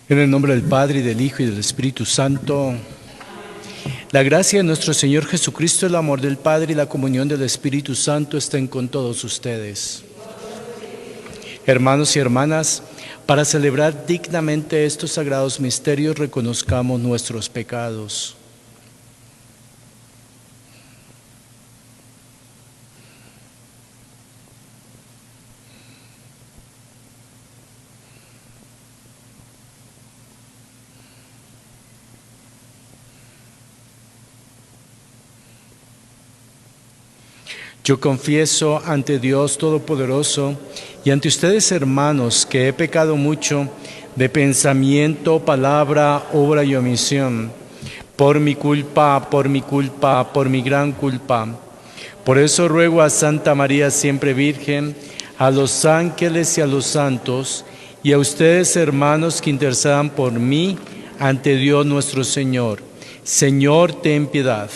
En el nombre del Padre, y del Hijo, y del Espíritu Santo. La gracia de nuestro Señor Jesucristo, el amor del Padre y la comunión del Espíritu Santo estén con todos ustedes. Hermanos y hermanas, para celebrar dignamente estos sagrados misterios, reconozcamos nuestros pecados. Yo confieso ante Dios Todopoderoso y ante ustedes, hermanos, que he pecado mucho de pensamiento, palabra, obra y omisión, por mi culpa, por mi gran culpa. Por eso ruego a Santa María siempre Virgen, a los ángeles y a los santos, y a ustedes, hermanos, que intercedan por mí ante Dios nuestro Señor. Señor, ten piedad.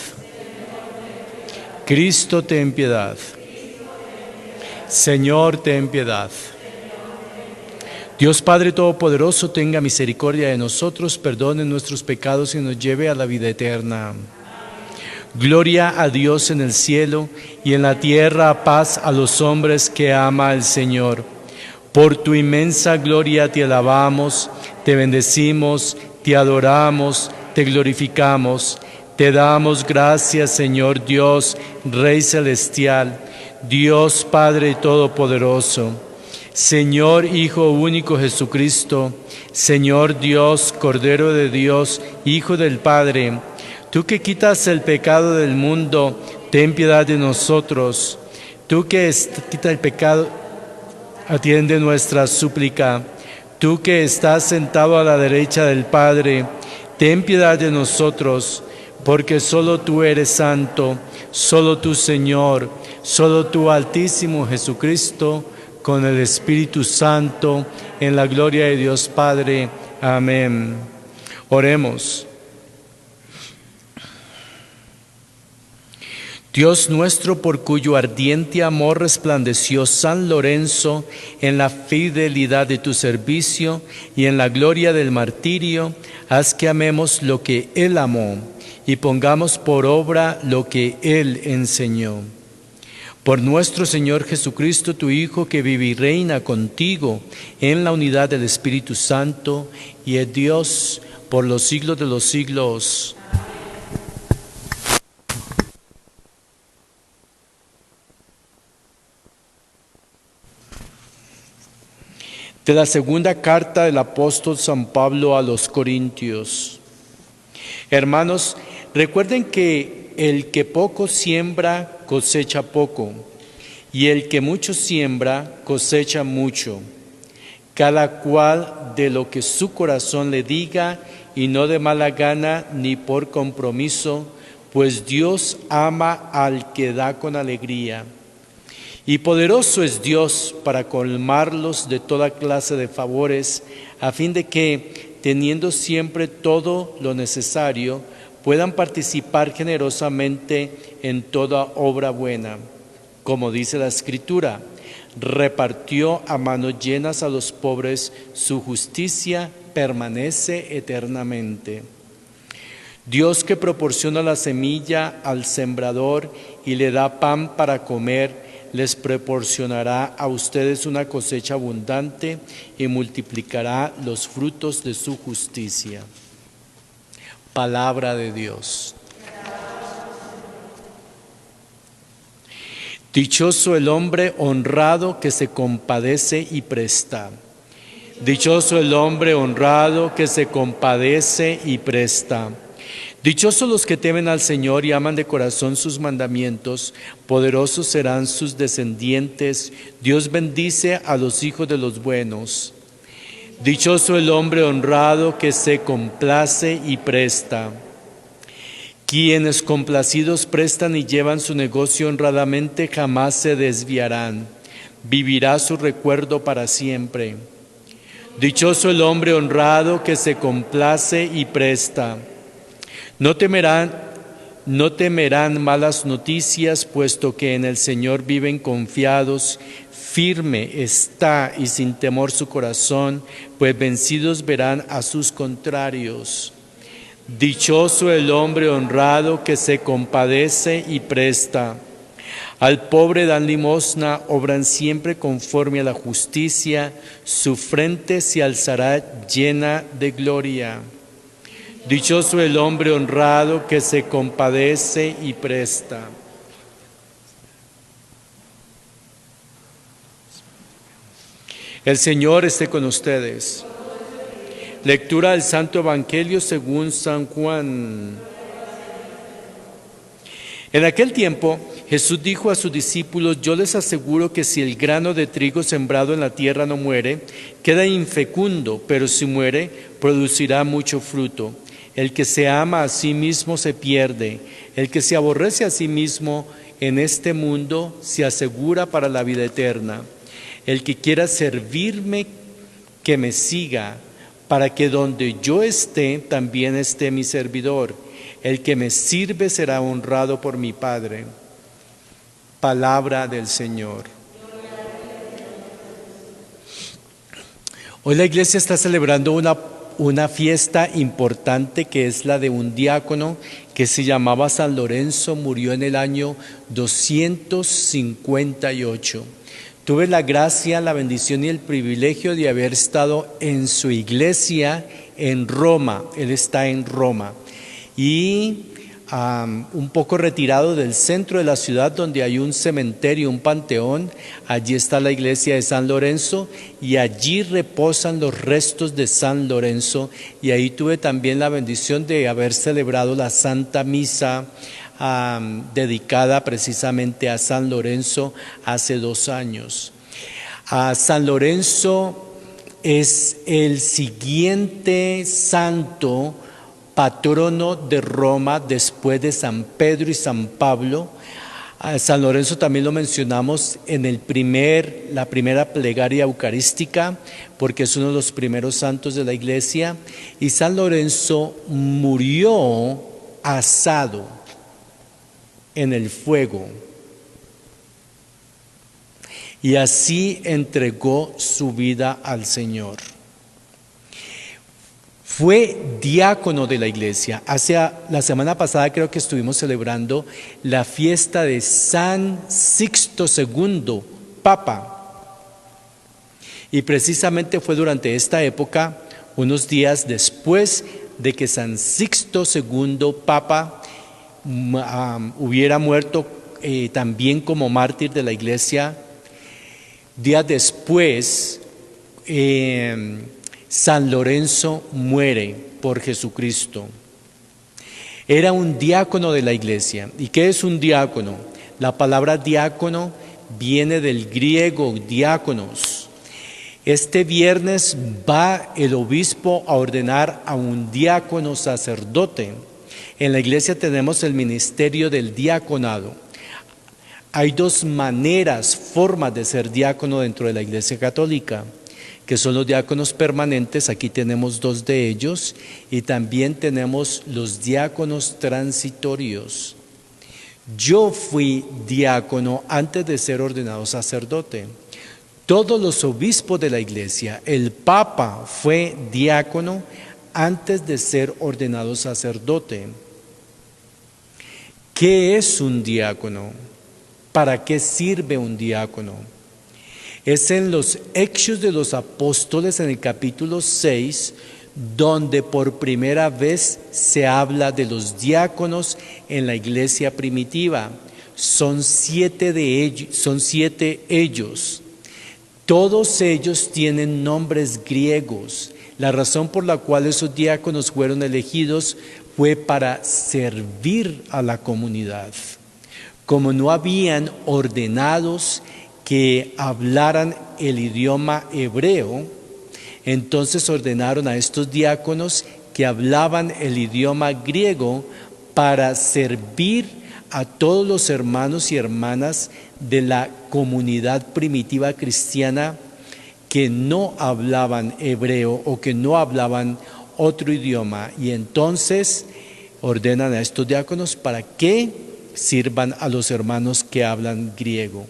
Cristo, ten piedad. Señor, ten piedad. Dios Padre Todopoderoso, tenga misericordia de nosotros, perdone nuestros pecados y nos lleve a la vida eterna. Gloria a Dios en el cielo y en la tierra paz a los hombres que ama el Señor. Por tu inmensa gloria te alabamos, te bendecimos, te adoramos, te glorificamos. Te damos gracias, Señor Dios, Rey Celestial, Dios Padre Todopoderoso, Señor Hijo único Jesucristo, Señor Dios, Cordero de Dios, Hijo del Padre. Tú que quitas el pecado del mundo, ten piedad de nosotros. Tú que quitas el pecado, atiende nuestra súplica. Tú que estás sentado a la derecha del Padre, ten piedad de nosotros. Porque solo tú eres santo, solo tú, Señor, solo tú, Altísimo Jesucristo, con el Espíritu Santo, en la gloria de Dios Padre. Amén. Oremos. Dios nuestro, por cuyo ardiente amor resplandeció San Lorenzo en la fidelidad de tu servicio y en la gloria del martirio, haz que amemos lo que Él amó y pongamos por obra lo que Él enseñó. Por nuestro Señor Jesucristo, tu Hijo, que vive y reina contigo en la unidad del Espíritu Santo y es Dios por los siglos de los siglos. De la segunda carta del apóstol San Pablo a los Corintios. Hermanos, recuerden que el que poco siembra cosecha poco, y el que mucho siembra cosecha mucho. Cada cual de lo que su corazón le diga, y no de mala gana ni por compromiso, pues Dios ama al que da con alegría. Y poderoso es Dios para colmarlos de toda clase de favores, a fin de que, teniendo siempre todo lo necesario, puedan participar generosamente en toda obra buena. Como dice la Escritura, repartió a manos llenas a los pobres, su justicia permanece eternamente. Dios, que proporciona la semilla al sembrador y le da pan para comer, les proporcionará a ustedes una cosecha abundante y multiplicará los frutos de su justicia. Palabra de Dios. Dichoso el hombre honrado que se compadece y presta. Dichoso el hombre honrado que se compadece y presta. Dichosos los que temen al Señor y aman de corazón sus mandamientos, poderosos serán sus descendientes. Dios bendice a los hijos de los buenos. Dichoso el hombre honrado que se complace y presta. Quienes complacidos prestan y llevan su negocio honradamente jamás se desviarán. Vivirá su recuerdo para siempre. Dichoso el hombre honrado que se complace y presta. No temerán malas noticias, puesto que en el Señor viven confiados, Firme está y sin temor su corazón, pues vencidos verán a sus contrarios. Dichoso el hombre honrado que se compadece y presta. Al pobre dan limosna, obran siempre conforme a la justicia, su frente se alzará llena de gloria. Dichoso el hombre honrado que se compadece y presta. El Señor esté con ustedes. Lectura del Santo Evangelio según San Juan. En aquel tiempo, Jesús dijo a sus discípulos: yo les aseguro que si el grano de trigo sembrado en la tierra no muere, queda infecundo, pero si muere, producirá mucho fruto. El que se ama a sí mismo se pierde. El que se aborrece a sí mismo en este mundo se asegura para la vida eterna. El que quiera servirme, que me siga, para que donde yo esté, también esté mi servidor. El que me sirve será honrado por mi Padre. Palabra del Señor. Hoy la iglesia está celebrando una fiesta importante, que es la de un diácono que se llamaba San Lorenzo. Murió en el año 258. Tuve la gracia, la bendición y el privilegio de haber estado en su iglesia en Roma. Él está en Roma. Y un poco retirado del centro de la ciudad, donde hay un cementerio, un panteón, allí está la iglesia de San Lorenzo y allí reposan los restos de San Lorenzo, y ahí tuve también la bendición de haber celebrado la Santa Misa dedicada precisamente a San Lorenzo hace 2 años. San Lorenzo es el siguiente santo patrono de Roma después de San Pedro y San Pablo. San Lorenzo también lo mencionamos en la primera plegaria eucarística, porque es uno de los primeros santos de la iglesia. Y San Lorenzo murió asado en el fuego, y así entregó su vida al Señor. Fue diácono de la iglesia. La semana pasada creo que estuvimos celebrando la fiesta de San Sixto II, Papa. Y precisamente fue durante esta época, unos días después de que San Sixto II, Papa, hubiera muerto también como mártir de la iglesia. Días después, San Lorenzo muere por Jesucristo. Era un diácono de la iglesia. ¿Y qué es un diácono? La palabra diácono viene del griego diáconos. Este viernes va el obispo a ordenar a un diácono sacerdote. En la iglesia tenemos el ministerio del diaconado. Hay 2 formas de ser diácono dentro de la iglesia católica, que son los diáconos permanentes. Aquí tenemos 2 de ellos, y también tenemos los diáconos transitorios. Yo fui diácono antes de ser ordenado sacerdote. Todos los obispos de la iglesia, el Papa fue diácono antes de ser ordenado sacerdote. ¿Qué es un diácono? ¿Para qué sirve un diácono? Es en los Hechos de los Apóstoles, en el capítulo 6, donde por primera vez se habla de los diáconos en la iglesia primitiva. Son 7 ellos. Todos ellos tienen nombres griegos. La razón por la cual esos diáconos fueron elegidos fue para servir a la comunidad. Como no habían ordenados que hablaran el idioma hebreo, entonces ordenaron a estos diáconos que hablaban el idioma griego para servir a todos los hermanos y hermanas de la comunidad primitiva cristiana que no hablaban hebreo o que no hablaban otro idioma. Y entonces ordenan a estos diáconos para que sirvan a los hermanos que hablan griego.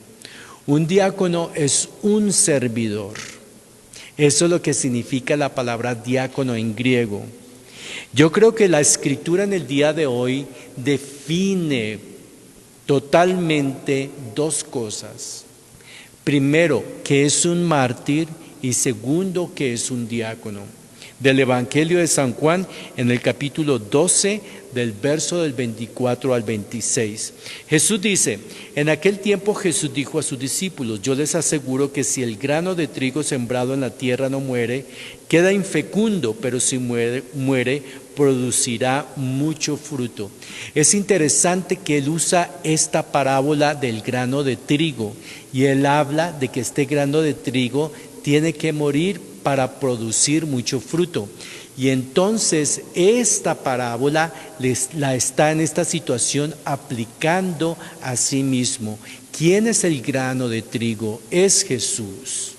Un diácono es un servidor. Eso es lo que significa la palabra diácono en griego. Yo creo que la escritura en el día de hoy define totalmente dos cosas. Primero, que es un mártir, y segundo, que es un diácono. Del Evangelio de San Juan, en el capítulo 12, del verso del 24 al 26. Jesús dice: en aquel tiempo Jesús dijo a sus discípulos: yo les aseguro que si el grano de trigo sembrado en la tierra no muere, queda infecundo, pero si muere, producirá mucho fruto. Es interesante que él usa esta parábola del grano de trigo, y él habla de que este grano de trigo tiene que morir para producir mucho fruto. Y entonces esta parábola la está en esta situación aplicando a sí mismo. ¿Quién es el grano de trigo? Es Jesús.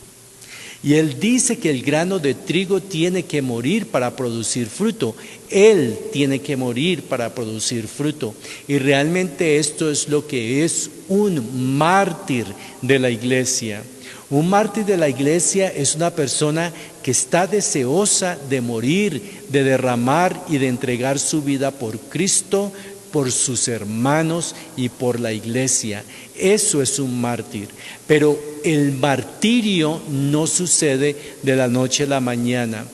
Y él dice que el grano de trigo tiene que morir para producir fruto. Él tiene que morir para producir fruto. Y realmente esto es lo que es un mártir de la iglesia. Un mártir de la iglesia es una persona que está deseosa de morir, de derramar y de entregar su vida por Cristo, por sus hermanos y por la iglesia. Eso es un mártir. Pero el martirio no sucede de la noche a la mañana.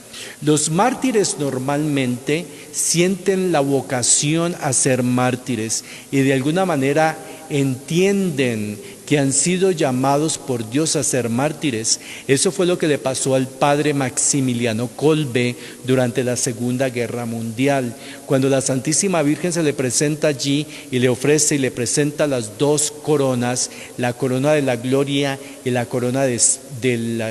Los mártires normalmente sienten la vocación a ser mártires y de alguna manera entienden que han sido llamados por Dios a ser mártires. Eso fue lo que le pasó al padre Maximiliano Kolbe durante la Segunda Guerra Mundial, cuando la Santísima Virgen se le presenta allí y le ofrece y le presenta las dos coronas, la corona de la gloria y la corona de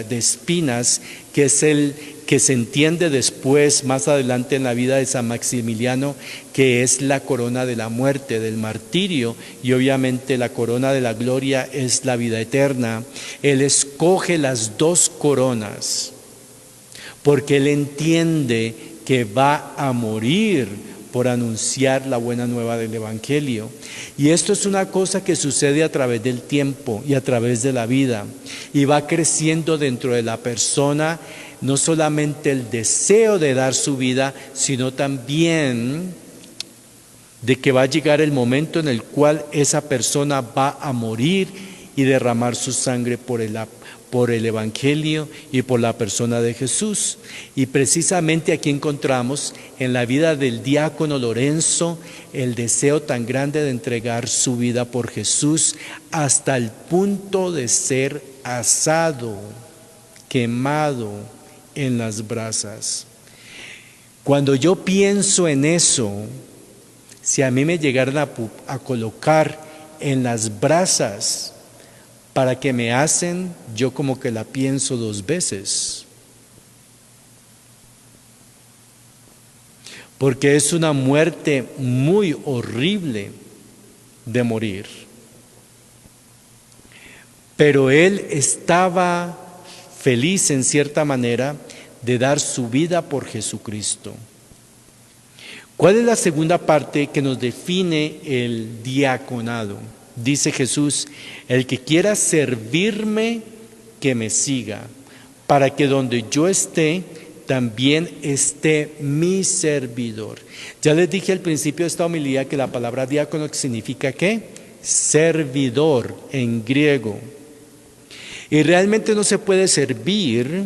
espinas, que es el que se entiende después, más adelante en la vida de San Maximiliano, que es la corona de la muerte, del martirio, y obviamente la corona de la gloria es la vida eterna. Él escoge las dos coronas porque él entiende que va a morir por anunciar la buena nueva del Evangelio. Y esto es una cosa que sucede a través del tiempo y a través de la vida, y va creciendo dentro de la persona no solamente el deseo de dar su vida, sino también de que va a llegar el momento en el cual esa persona va a morir y derramar su sangre por el Evangelio y por la persona de Jesús. Y precisamente aquí encontramos en la vida del diácono Lorenzo el deseo tan grande de entregar su vida por Jesús hasta el punto de ser asado, quemado en las brasas. Cuando yo pienso en eso, si a mí me llegaran a colocar en las brasas para que me asen, yo como que la pienso dos veces. Porque es una muerte muy horrible de morir. Pero él estaba feliz en cierta manera de dar su vida por Jesucristo. ¿Cuál es la segunda parte que nos define el diaconado? Dice Jesús: el que quiera servirme, que me siga, para que donde yo esté, también esté mi servidor. Ya les dije al principio de esta homilía que la palabra diácono significa ¿qué? Servidor en griego. Y realmente no se puede servir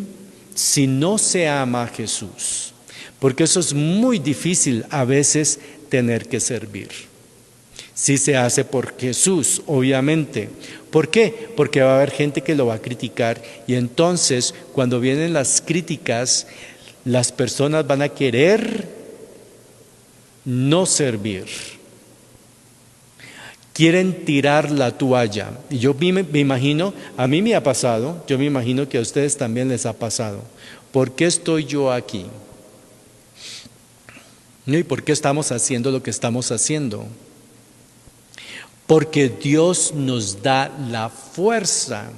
si no se ama a Jesús, porque eso es muy difícil a veces tener que servir. Si se hace por Jesús, obviamente. ¿Por qué? Porque va a haber gente que lo va a criticar, y entonces cuando vienen las críticas, las personas van a querer no servir. Quieren tirar la toalla. Y yo me imagino, a mí me ha pasado, yo me imagino que a ustedes también les ha pasado. ¿Por qué estoy yo aquí? ¿No? ¿Y por qué estamos haciendo lo que estamos haciendo? Porque Dios nos da la fuerza,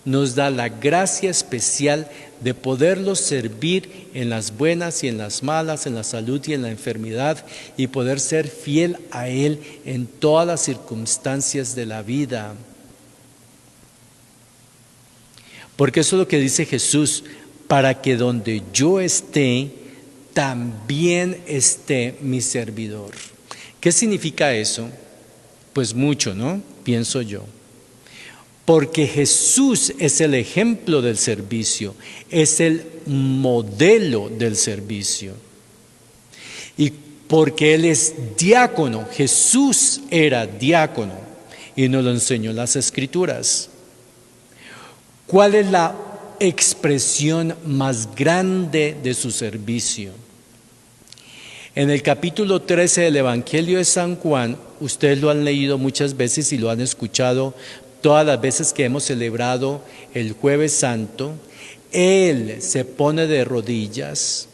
nos da la gracia especial de poderlo servir en las buenas y en las malas, en la salud y en la enfermedad, y poder ser fiel a Él en todas las circunstancias de la vida. Porque eso es lo que dice Jesús, para que donde yo esté, también esté mi servidor. ¿Qué significa eso? Pues mucho, ¿no? Pienso yo. Porque Jesús es el ejemplo del servicio, es el modelo del servicio. Y porque Él es diácono, Jesús era diácono y nos lo enseñó en las Escrituras. ¿Cuál es la expresión más grande de su servicio? En el capítulo 13 del Evangelio de San Juan, ustedes lo han leído muchas veces y lo han escuchado todas las veces que hemos celebrado el Jueves Santo. Él se pone de rodillas.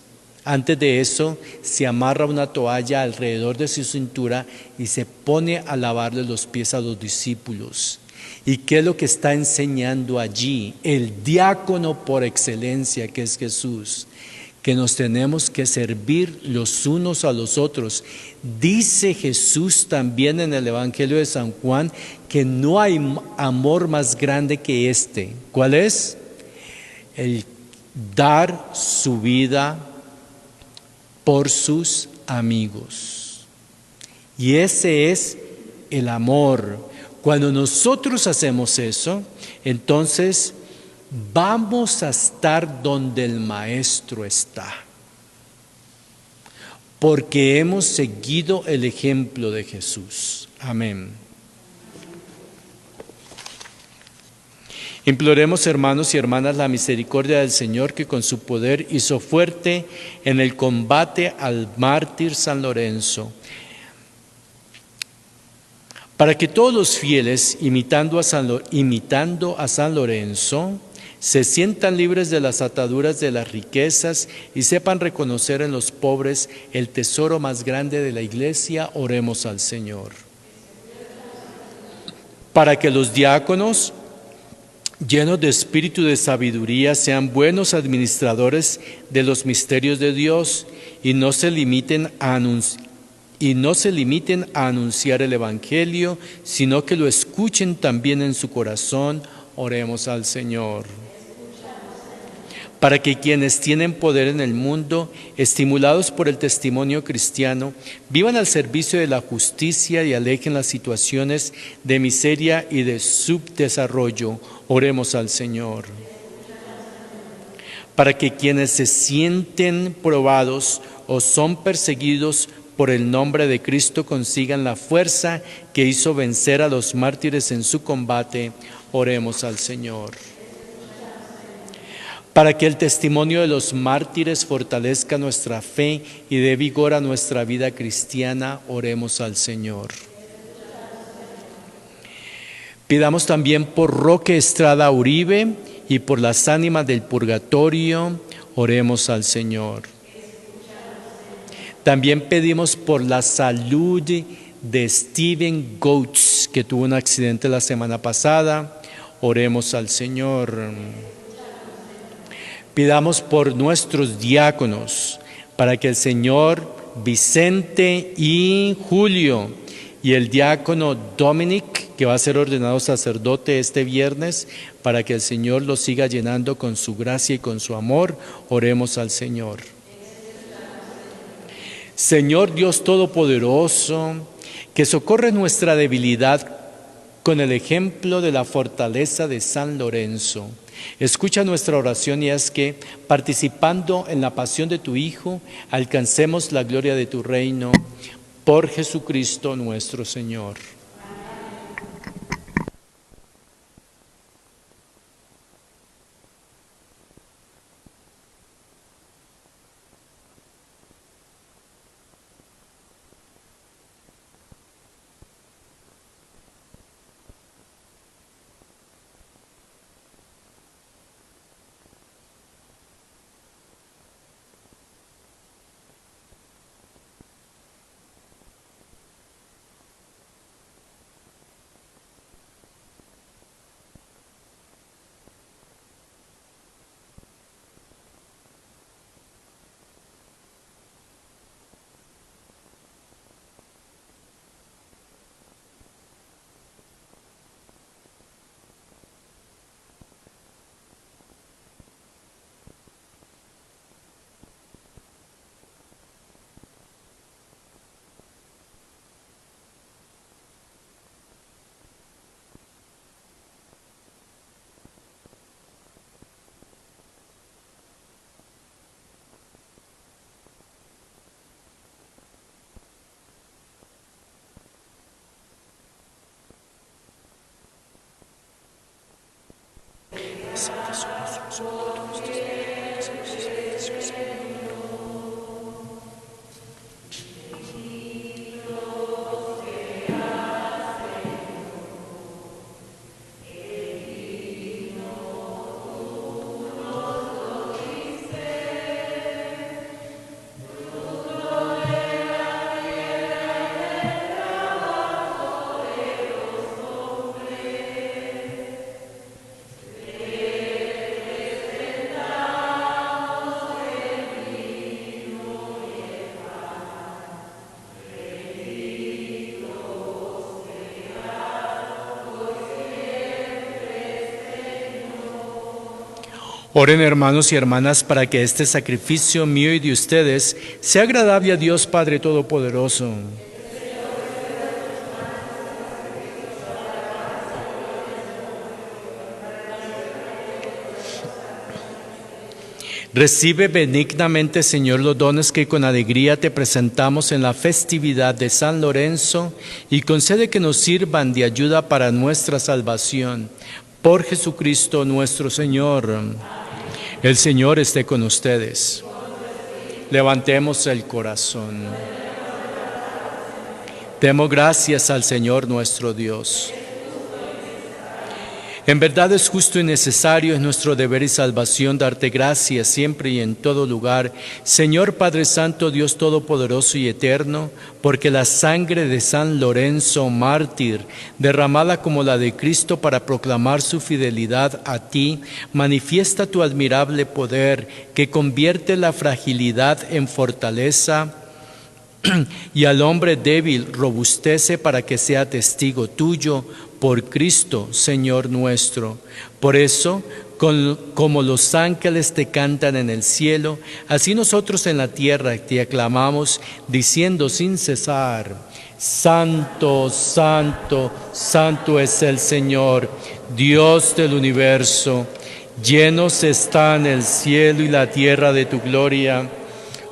Antes de eso, se amarra una toalla alrededor de su cintura y se pone a lavarle los pies a los discípulos. ¿Y qué es lo que está enseñando allí? El diácono por excelencia, que es Jesús, que nos tenemos que servir los unos a los otros. Dice Jesús también en el Evangelio de San Juan que no hay amor más grande que este. ¿Cuál es? El dar su vida por sus amigos. Y ese es el amor. Cuando nosotros hacemos eso, entonces vamos a estar donde el Maestro está, porque hemos seguido el ejemplo de Jesús. Amén. Imploremos, hermanos y hermanas, la misericordia del Señor, que con su poder hizo fuerte en el combate al mártir San Lorenzo, para que todos los fieles, imitando a San Lorenzo, se sientan libres de las ataduras de las riquezas y sepan reconocer en los pobres el tesoro más grande de la Iglesia. Oremos al Señor. Para que los diáconos, llenos de espíritu de sabiduría, sean buenos administradores de los misterios de Dios y no se limiten a anunciar el Evangelio, sino que lo escuchen también en su corazón. Oremos al Señor. Para que quienes tienen poder en el mundo, estimulados por el testimonio cristiano, vivan al servicio de la justicia y alejen las situaciones de miseria y de subdesarrollo. Oremos al Señor. Para que quienes se sienten probados o son perseguidos por el nombre de Cristo consigan la fuerza que hizo vencer a los mártires en su combate. Oremos al Señor. Para que el testimonio de los mártires fortalezca nuestra fe y dé vigor a nuestra vida cristiana, oremos al Señor. Pidamos también por Roque Estrada Uribe y por las ánimas del purgatorio, oremos al Señor. También pedimos por la salud de Steven Goetz, que tuvo un accidente la semana pasada, oremos al Señor. Pidamos por nuestros diáconos, para que el Señor Vicente y Julio y el diácono Dominic, que va a ser ordenado sacerdote este viernes, para que el Señor los siga llenando con su gracia y con su amor, oremos al Señor. Señor Dios Todopoderoso, que socorre nuestra debilidad con el ejemplo de la fortaleza de San Lorenzo. Escucha nuestra oración y haz que, participando en la pasión de tu Hijo, alcancemos la gloria de tu reino, por Jesucristo nuestro Señor. Oren, hermanos y hermanas, para que este sacrificio mío y de ustedes sea agradable a Dios Padre Todopoderoso. Recibe benignamente, Señor, los dones que con alegría te presentamos en la festividad de San Lorenzo y concede que nos sirvan de ayuda para nuestra salvación. Por Jesucristo nuestro Señor. El Señor esté con ustedes. Levantemos el corazón. Demos gracias al Señor nuestro Dios. En verdad es justo y necesario, es nuestro deber y salvación darte gracias siempre y en todo lugar, Señor Padre Santo, Dios Todopoderoso y Eterno, porque la sangre de San Lorenzo, mártir, derramada como la de Cristo para proclamar su fidelidad a ti, manifiesta tu admirable poder que convierte la fragilidad en fortaleza y al hombre débil robustece para que sea testigo tuyo por Cristo, Señor nuestro. Por eso, como los ángeles te cantan en el cielo, así nosotros en la tierra te aclamamos, diciendo sin cesar: Santo, santo, santo es el Señor, Dios del universo. Llenos están el cielo y la tierra de tu gloria.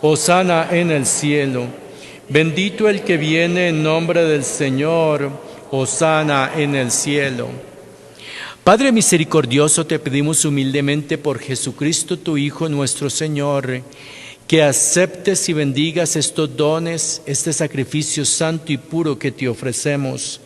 Hosana en el cielo. Bendito el que viene en nombre del Señor. Hosana en el cielo. Padre misericordioso, te pedimos humildemente por Jesucristo, tu Hijo, nuestro Señor, que aceptes y bendigas estos dones, este sacrificio santo y puro que te ofrecemos.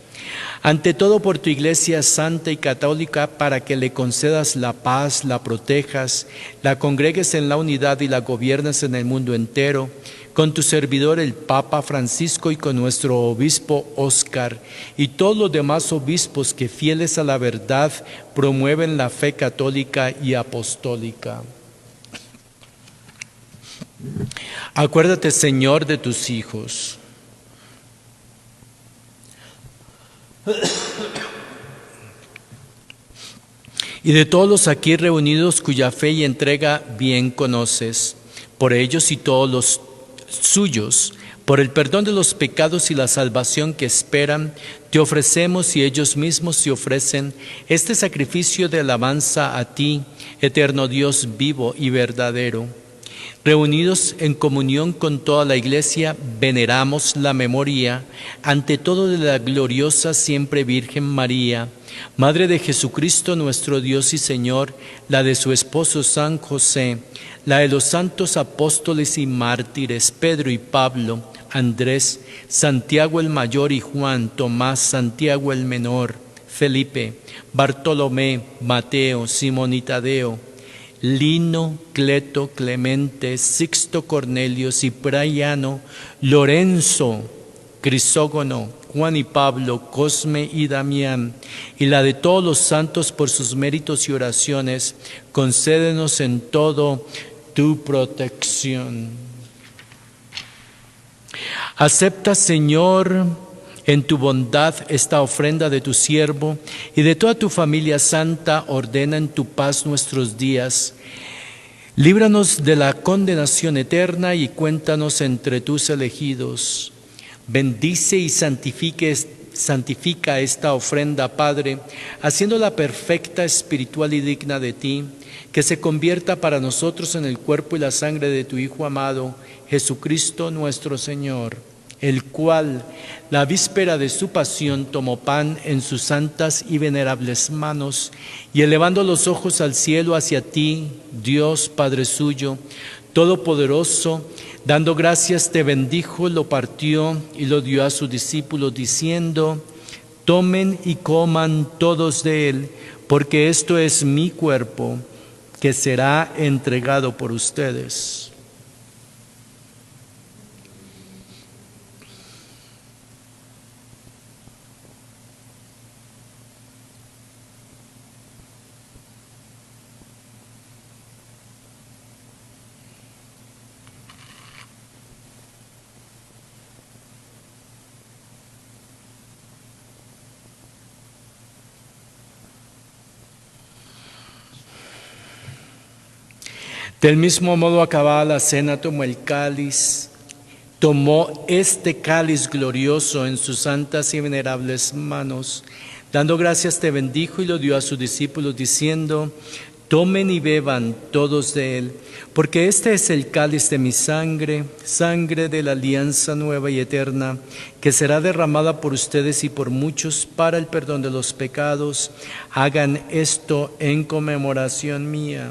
Ante todo por tu Iglesia santa y católica, para que le concedas la paz, la protejas, la congregues en la unidad y la gobiernes en el mundo entero, con tu servidor el Papa Francisco y con nuestro obispo Óscar y todos los demás obispos que fieles a la verdad promueven la fe católica y apostólica. Acuérdate, Señor, de tus hijos. Y de todos los aquí reunidos cuya fe y entrega bien conoces, por ellos y todos los suyos, por el perdón de los pecados y la salvación que esperan, te ofrecemos y ellos mismos te ofrecen este sacrificio de alabanza a ti, eterno Dios vivo y verdadero. Reunidos en comunión con toda la Iglesia, veneramos la memoria, ante todo, de la gloriosa siempre Virgen María, Madre de Jesucristo nuestro Dios y Señor, la de su esposo San José, la de los santos apóstoles y mártires Pedro y Pablo, Andrés, Santiago el mayor y Juan, Tomás, Santiago el menor, Felipe, Bartolomé, Mateo, Simón y Tadeo, Lino, Cleto, Clemente, Sixto, Cornelio, Cipriano, Lorenzo, Crisógono, Juan y Pablo, Cosme y Damián, y la de todos los santos por sus méritos y oraciones, concédenos en todo tu protección. Acepta, Señor, en tu bondad esta ofrenda de tu siervo y de toda tu familia santa. Ordena en tu paz nuestros días. Líbranos de la condenación eterna y cuéntanos entre tus elegidos. Bendice y santifica esta ofrenda, Padre, haciéndola perfecta, espiritual y digna de ti, que se convierta para nosotros en el cuerpo y la sangre de tu Hijo amado, Jesucristo nuestro Señor. el cual, la víspera de su pasión, tomó pan en sus santas y venerables manos, y elevando los ojos al cielo hacia ti, Dios Padre suyo, Todopoderoso, dando gracias te bendijo, lo partió y lo dio a sus discípulos, diciendo: tomen y coman todos de él, porque esto es mi cuerpo, que será entregado por ustedes. Del mismo modo, acabada la cena, tomó el cáliz, tomó este cáliz glorioso en sus santas y venerables manos. Dando gracias te bendijo y lo dio a sus discípulos, diciendo: tomen y beban todos de él, porque este es el cáliz de mi sangre, sangre de la alianza nueva y eterna, que será derramada por ustedes y por muchos para el perdón de los pecados. Hagan esto en conmemoración mía.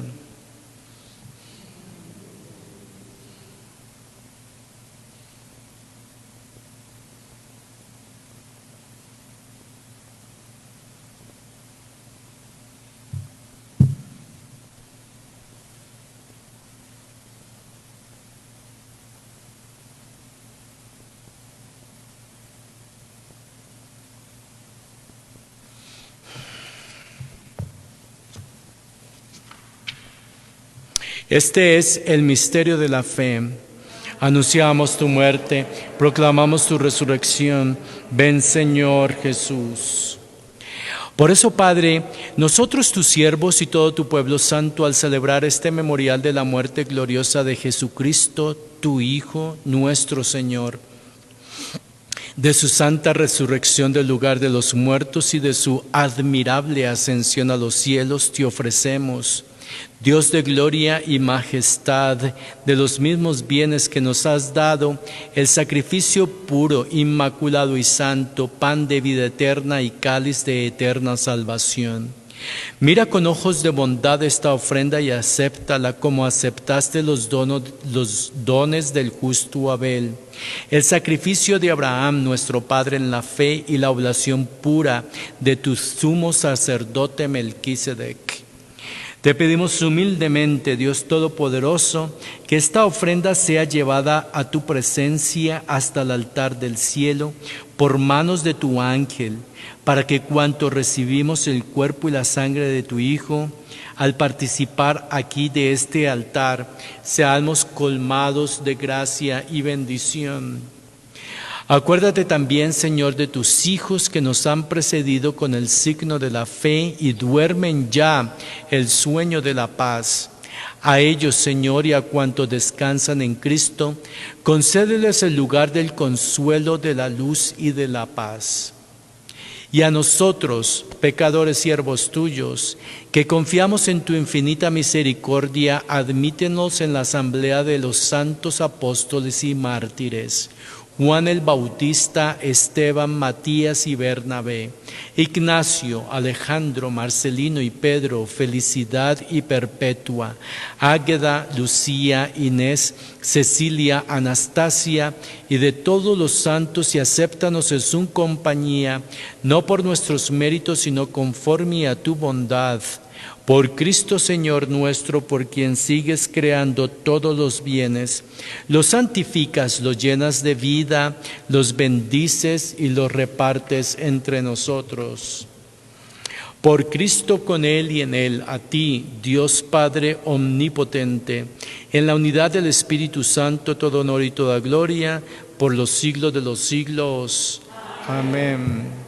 Este es el misterio de la fe. Anunciamos tu muerte, proclamamos tu resurrección. Ven, Señor Jesús. Por eso, Padre, nosotros tus siervos y todo tu pueblo santo, al celebrar este memorial de la muerte gloriosa de Jesucristo, tu Hijo, nuestro Señor, de su santa resurrección del lugar de los muertos y de su admirable ascensión a los cielos, te ofrecemos, Dios de gloria y majestad, de los mismos bienes que nos has dado, el sacrificio puro, inmaculado y santo, pan de vida eterna y cáliz de eterna salvación. Mira con ojos de bondad esta ofrenda y acéptala como aceptaste los dones del justo Abel, el sacrificio de Abraham, nuestro padre en la fe, y la oblación pura de tu sumo sacerdote Melquisedec. Te pedimos humildemente, Dios Todopoderoso, que esta ofrenda sea llevada a tu presencia hasta el altar del cielo por manos de tu ángel, para que cuanto recibimos el cuerpo y la sangre de tu Hijo, al participar aquí de este altar, seamos colmados de gracia y bendición. Acuérdate también, Señor, de tus hijos que nos han precedido con el signo de la fe y duermen ya el sueño de la paz. A ellos, Señor, y a cuantos descansan en Cristo, concédeles el lugar del consuelo, de la luz y de la paz. Y a nosotros, pecadores siervos tuyos, que confiamos en tu infinita misericordia, admítenos en la asamblea de los santos apóstoles y mártires, Juan el Bautista, Esteban, Matías y Bernabé, Ignacio, Alejandro, Marcelino y Pedro, Felicidad y Perpetua, Águeda, Lucía, Inés, Cecilia, Anastasia, y de todos los santos, y acéptanos en su compañía, no por nuestros méritos, sino conforme a tu bondad. Por Cristo Señor nuestro, por quien sigues creando todos los bienes, los santificas, los llenas de vida, los bendices y los repartes entre nosotros. Por Cristo, con Él y en Él, a ti, Dios Padre omnipotente, en la unidad del Espíritu Santo, todo honor y toda gloria, por los siglos de los siglos. Amén.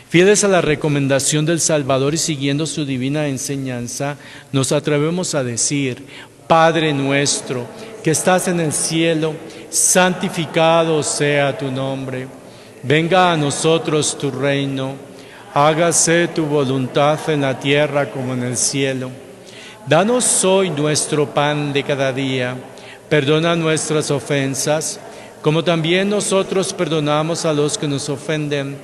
Fieles a la recomendación del Salvador y siguiendo su divina enseñanza, nos atrevemos a decir: Padre nuestro, que estás en el cielo, santificado sea tu nombre. Venga a nosotros tu reino. Hágase tu voluntad en la tierra como en el cielo. Danos hoy nuestro pan de cada día. Perdona nuestras ofensas, como también nosotros perdonamos a los que nos ofenden.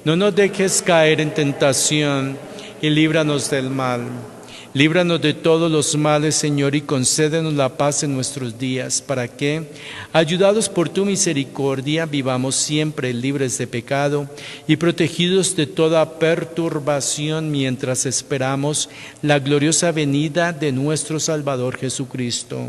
No nos dejes caer en tentación y líbranos del mal. Líbranos de todos los males, Señor, y concédenos la paz en nuestros días, para que, ayudados por tu misericordia, vivamos siempre libres de pecado y protegidos de toda perturbación mientras esperamos la gloriosa venida de nuestro Salvador Jesucristo.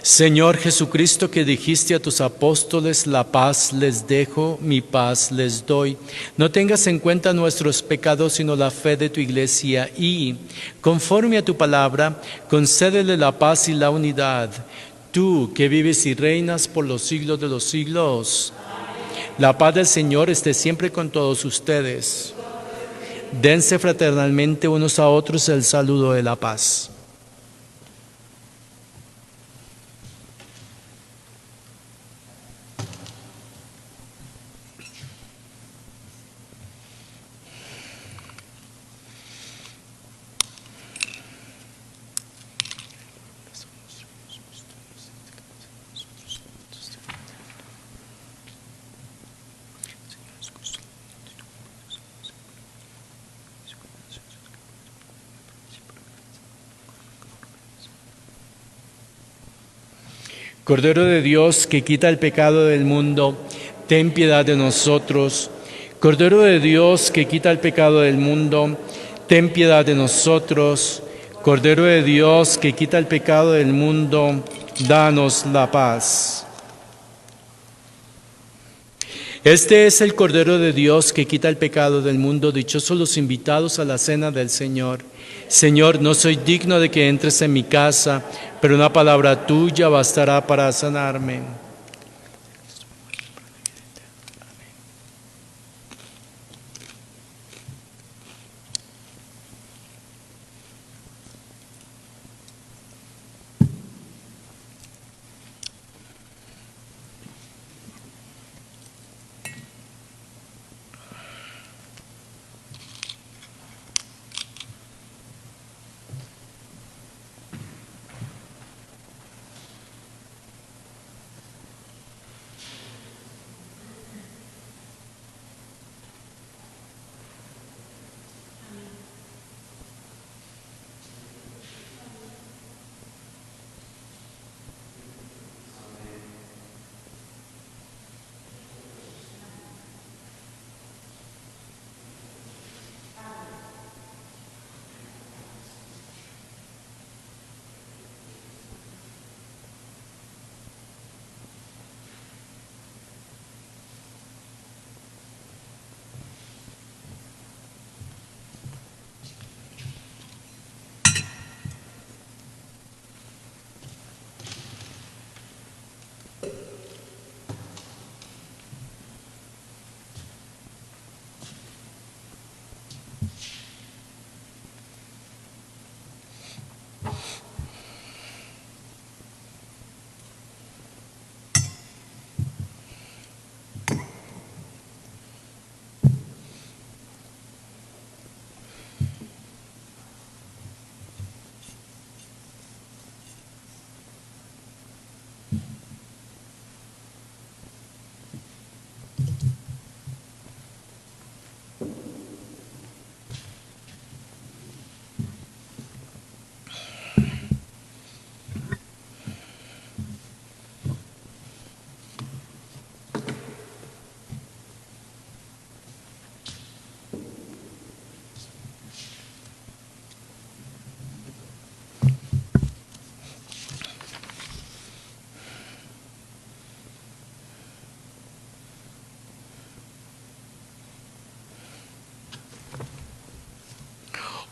Señor Jesucristo, que dijiste a tus apóstoles, la paz les dejo, mi paz les doy. No tengas en cuenta nuestros pecados, sino la fe de tu iglesia y, conforme a tu palabra, concédele la paz y la unidad. Tú, que vives y reinas por los siglos de los siglos. La paz del Señor esté siempre con todos ustedes. Dense fraternalmente unos a otros el saludo de la paz. Cordero de Dios, que quita el pecado del mundo, ten piedad de nosotros. Cordero de Dios, que quita el pecado del mundo, ten piedad de nosotros. Cordero de Dios, que quita el pecado del mundo, danos la paz. Este es el Cordero de Dios que quita el pecado del mundo. Dichosos los invitados a la cena del Señor. Señor, no soy digno de que entres en mi casa, pero una palabra tuya bastará para sanarme.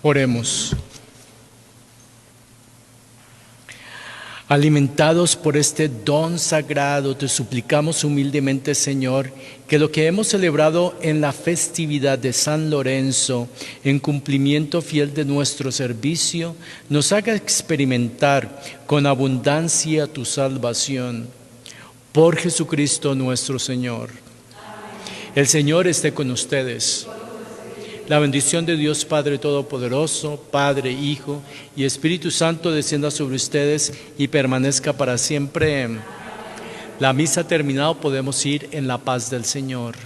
Oremos. Alimentados por este don sagrado, te suplicamos humildemente, Señor, que lo que hemos celebrado en la festividad de San Lorenzo, en cumplimiento fiel de nuestro servicio, nos haga experimentar con abundancia tu salvación. Por Jesucristo nuestro Señor. El Señor esté con ustedes. La bendición de Dios Padre Todopoderoso, Padre, Hijo y Espíritu Santo descienda sobre ustedes y permanezca para siempre. La misa ha terminado, podemos ir en la paz del Señor.